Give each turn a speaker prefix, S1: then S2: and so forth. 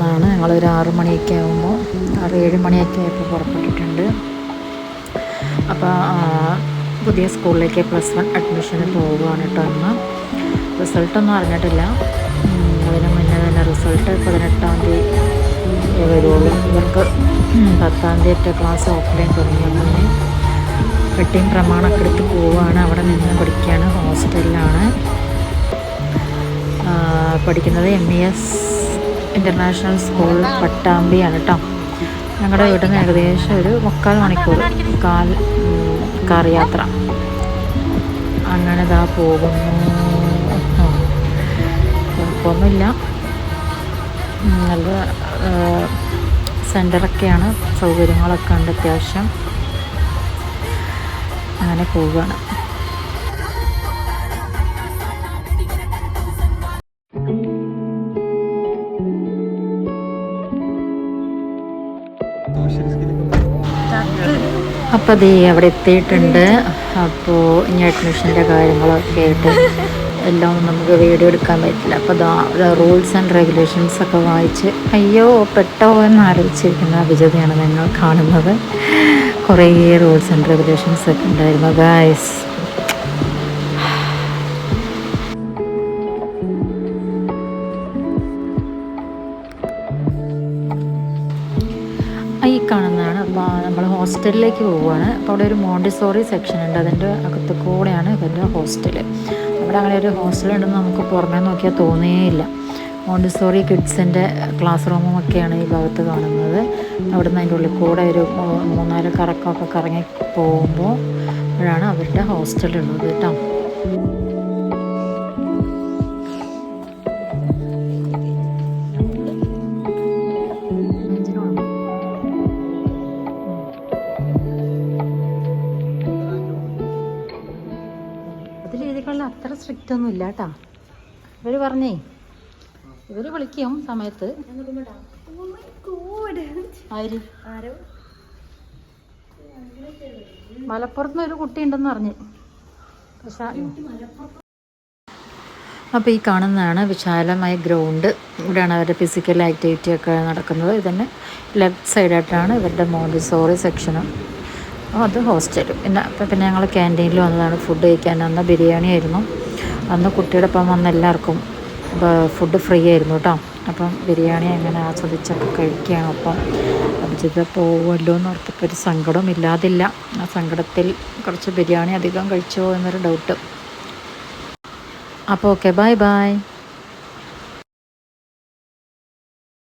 S1: നിന്നാണ് ഞങ്ങളൊരു 6 മണിയൊക്കെ ആകുമ്പോൾ 6-7 മണിയൊക്കെ ആയപ്പോൾ പുറപ്പെട്ടിട്ടുണ്ട്. അപ്പോൾ പുതിയ സ്കൂളിലേക്ക് +1 അഡ്മിഷന് പോവുകയാണ് കേട്ടോ. ഇന്ന് റിസൾട്ടൊന്നും അറിഞ്ഞിട്ടില്ല. അതിന് മുന്നേ തന്നെ റിസൾട്ട് 18-ാം തീയതി വരുള്ളൂ. ഇവർക്ക് 10-ാം തീയതി ക്ലാസ് ഓഫ്ലൈൻ തുടങ്ങിയപ്പോൾ വെട്ടിങ് പ്രമാണമൊക്കെ എടുത്ത് പോവുകയാണ്. അവിടെ നിന്ന് പഠിക്കുകയാണ്. ഹോസ്റ്റലിലാണ് പഠിക്കുന്നത്. MES ഇൻ്റർനാഷണൽ സ്കൂൾ പട്ടാമ്പിയാണ് കേട്ടോ. ഞങ്ങളുടെ വീട്ടിൽ നിന്ന് ഏകദേശം ഒരു 3/4 മണിക്കൂർ കാർ യാത്ര. അങ്ങനെ ഇതാ പോകുന്നു. കുഴപ്പമൊന്നുമില്ല, നല്ല സെൻറ്ററൊക്കെയാണ്, സൗകര്യങ്ങളൊക്കെ ഉണ്ട് അത്യാവശ്യം. അങ്ങനെ പോവുകയാണ്. അപ്പോൾ അത് അവിടെ എത്തിയിട്ടുണ്ട്. അപ്പോൾ ഇനി അഡ്മിഷൻ്റെ കാര്യങ്ങളൊക്കെ ആയിട്ട് എല്ലാം നമുക്ക് വീഡിയോ എടുക്കാൻ പറ്റില്ല. അപ്പോൾ റൂൾസ് ആൻഡ് റെഗുലേഷൻസ് ഒക്കെ വായിച്ച് അയ്യോ പെട്ടോ എന്ന് ആലോചിച്ചിരിക്കുന്ന വിജയതയാണ് നിങ്ങൾ കാണുന്നത്. കുറേ റൂൾസ് ആൻഡ് റെഗുലേഷൻസ് ഒക്കെ ഉണ്ടായിരുന്നു ഗായ്സ്. ഈ കാണുന്നതാണ്. അപ്പോൾ നമ്മൾ ഹോസ്റ്റലിലേക്ക് പോവുകയാണ്. അപ്പോൾ അവിടെ ഒരു മോണ്ടിസോറി സെക്ഷൻ ഉണ്ട്. അതിൻ്റെ അകത്ത് കൂടെയാണ് ഇവരുടെ ഹോസ്റ്റൽ. അവിടെ അങ്ങനെ ഒരു ഹോസ്റ്റലുണ്ടെന്ന് നമുക്ക് പുറമേ നോക്കിയാൽ തോന്നുകയില്ല. മോണ്ടിസോറി കിഡ്സിൻ്റെ ക്ലാസ് റൂമും ഒക്കെയാണ് ഈ ഭാഗത്ത് കാണുന്നത്. അവിടെ നിന്ന് അതിൻ്റെ ഉള്ളിൽ കൂടെ ഒരു 3-4 കറക്കമൊക്കെ കറങ്ങി പോകുമ്പോൾ അപ്പോഴാണ് അവരുടെ ഹോസ്റ്റലുള്ളത് കേട്ടോ. രീതികളിൽ അത്ര സ്ട്രിക്റ്റ് ഒന്നും ഇല്ല കേട്ടോ. ഇവർ പറഞ്ഞേ ഇവർ വിളിക്കും സമയത്ത്. മലപ്പുറത്തുനിന്ന് ഒരു കുട്ടി ഉണ്ടെന്ന് പറഞ്ഞ്. പക്ഷേ അപ്പോൾ ഈ കാണുന്നതാണ് വിശാലമായ ഗ്രൗണ്ട്. ഇവിടെയാണ് അവരുടെ ഫിസിക്കൽ ആക്ടിവിറ്റി ഒക്കെ നടക്കുന്നത്. ഇതിന് ലെഫ്റ്റ് സൈഡായിട്ടാണ് ഇവരുടെ മോണ്ടിസോറി സെക്ഷനും അത് ഹോസ്റ്റലും. പിന്നെ ഞങ്ങൾ ക്യാൻറ്റീനിൽ വന്നതാണ് ഫുഡ് കഴിക്കാൻ. അന്ന് ബിരിയാണി ആയിരുന്നു. അന്ന് കുട്ടിയുടെ ഒപ്പം വന്ന എല്ലാവർക്കും ഫുഡ് ഫ്രീ ആയിരുന്നു കേട്ടോ. അപ്പം ബിരിയാണി അങ്ങനെ ആസ്വദിച്ചൊക്കെ കഴിക്കുകയാണ്. അപ്പം അഭിജിത്ത് പോകുമല്ലോ എന്ന് ഓർത്തപ്പോൾ ഒരു സങ്കടം ഇല്ലാതില്ല. ആ സങ്കടത്തിൽ കുറച്ച് ബിരിയാണി അധികം കഴിച്ചോ എന്നൊരു ഡൗട്ട്. അപ്പോൾ ഓക്കെ, ബൈ ബൈ.